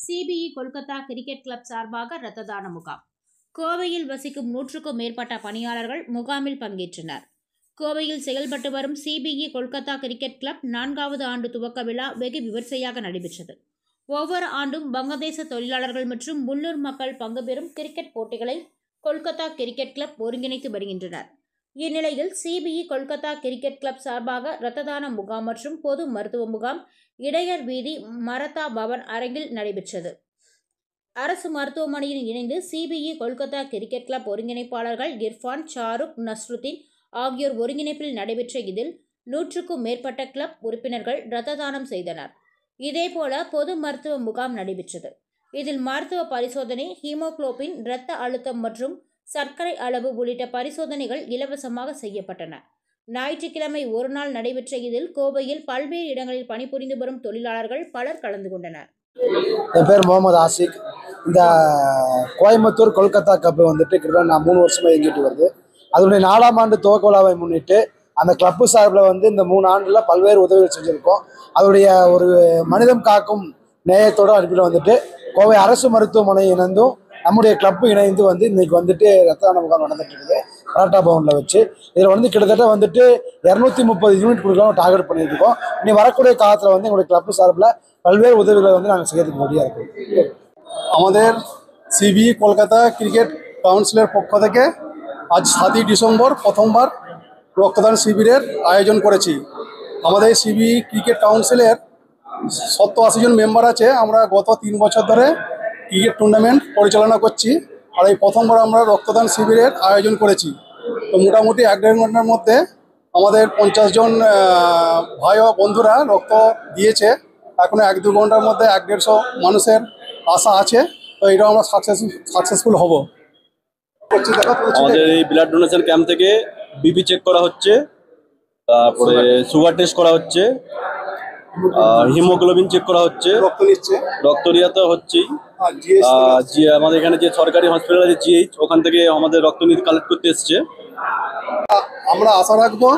CBE Kolkata cricket club சார்பாக இரத்த தான முகாம். கோவையில் வசிக்கும் 100க்கும் மேற்பட்ட பணியாளர்கள் முகாமில் பங்கேற்றனர். கோவையில் செயல்பட்டு வரும் சிபிஇ கொல்கத்தா கிரிக்கெட் கிளப் 4வது ஆண்டு துவக்க விழா வெகு விமர்சையாக நடைபெற்றது. ஒவ்வொரு ஆண்டும் வங்கதேச தொழிலாளர்கள் மற்றும் உள்ளூர் மக்கள் பங்கு பெறும் கிரிக்கெட் போட்டிகளை கொல்கத்தா கிரிக்கெட் கிளப் ஒருங்கிணைத்து வருகின்றனர். இந்நிலையில் சிபிஇ கொல்கத்தா கிரிக்கெட் கிளப் சார்பாக இரத்த தான முகாம் மற்றும் பொது மருத்துவ முகாம் இடையர் வீதி மரதா பவன் அரங்கில் நடைபெற்றது. அரசு மருத்துவமனையில் இணைந்து சிபிஇ கொல்கத்தா கிரிக்கெட் கிளப் ஒருங்கிணைப்பாளர்கள் இர்ஃபான், ஷாருக், நஸ்ருதீன் ஆகியோர் ஒருங்கிணைப்பில் நடைபெற்ற இதில் 100க்கும் மேற்பட்ட கிளப் உறுப்பினர்கள் இரத்த தானம் செய்தனர். இதேபோல பொது மருத்துவ முகாம் நடைபெற்றது. இதில் மருத்துவ பரிசோதனை, ஹீமோகுளோபின், இரத்த அழுத்தம் மற்றும் சர்க்கரை அளவு உள்ளிட்ட பரிசோதனைகள் இலவசமாக செய்யப்பட்டன. ஞாயிற்றுக்கிழமை ஒருநாள் நடைபெற்ற இதில் கோவையில் பல்வேறு இடங்களில் பணிபுரிந்து வரும் தொழிலாளர்கள் பலர் கலந்து கொண்டனர். என் பேர் முகமது ஆசிக். இந்த கோயம்புத்தூர் கொல்கத்தா கப்பு வந்துட்டு கிட்டத்தட்ட நான் 3 வருஷமாக இயங்கிட்டு வருது. அதனுடைய 4ஆம் ஆண்டு துவக்க விழாவை முன்னிட்டு அந்த கிளப்பு சார்பில் இந்த 3 ஆண்டில் பல்வேறு உதவிகள் செஞ்சுருக்கோம். அதனுடைய ஒரு மனிதம் காக்கும் நேயத்தோடு அனுப்பிட்டு வந்துட்டு கோவை அரசு மருத்துவமனை இணைந்தும் நம்முடைய கிளப்பு இணைந்து இன்னைக்கு ரத்த தான முகாம் நடந்துட்டு இருக்குது மராட்டா பவனில் வச்சு. இதில் கிட்டத்தட்ட 230 யூனிட் கொடுக்கலாம் டார்கெட் பண்ணியிருக்கோம். இனி வரக்கூடிய காலத்தில் எங்களுடைய கிளப்பு சார்பில் பல்வேறு உதவிகளை நாங்கள் செய்யறதுக்கு ரெடியாக இருக்கோம். আমাদের সিবিই কলকাতা ক্রিকেট কাউন্সিলের পক্ষ থেকে আজ 7ই ডিসেম্বর প্রথমবার রক্তদান শিবিরের আয়োজন করেছি। আমাদের সিবিই ক্রিকেট কাউন্সিলের 87 জন মেম্বার আছে। আমরা গত 3 বছর ধরে ক্রিকেট টুর্নামেন্ট পরিচালনা করছি, আর এই প্রথমবার আমরা রক্তদান শিবিরের আয়োজন করেছি। তো মোটামুটি 1-1.5 ঘন্টার মধ্যে আমাদের 50 জন ভাই ও বন্ধুরা রক্ত দিয়েছে। এখন 1-2 ঘন্টার মধ্যে 150 মানুষের আশা আছে। তো এটা আমরা সাকসেসফুল হব। আমাদের এই ব্লাড ডোনেশন ক্যাম্প থেকে বিপি চেক করা হচ্ছে, তারপরে সুগার টেস্ট করা হচ্ছে, হিমোগ্লোবিন চেক করা হচ্ছে, রক্ত নেওয়া তো হচ্ছেই। আমাদের এখানে যে সরকারি হসপিটাল আছে জিএইচ, ওখান থেকে আমাদের রক্ত নিয়ে কালেক্ট করতে এসছে। আমরা আশা রাখবো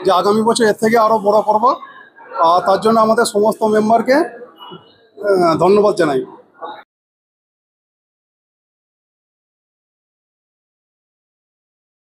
যে আগামী বছর এর থেকে আরো বড় করব। তার জন্য আমাদের সমস্ত মেম্বারকে ধন্যবাদ জানাই।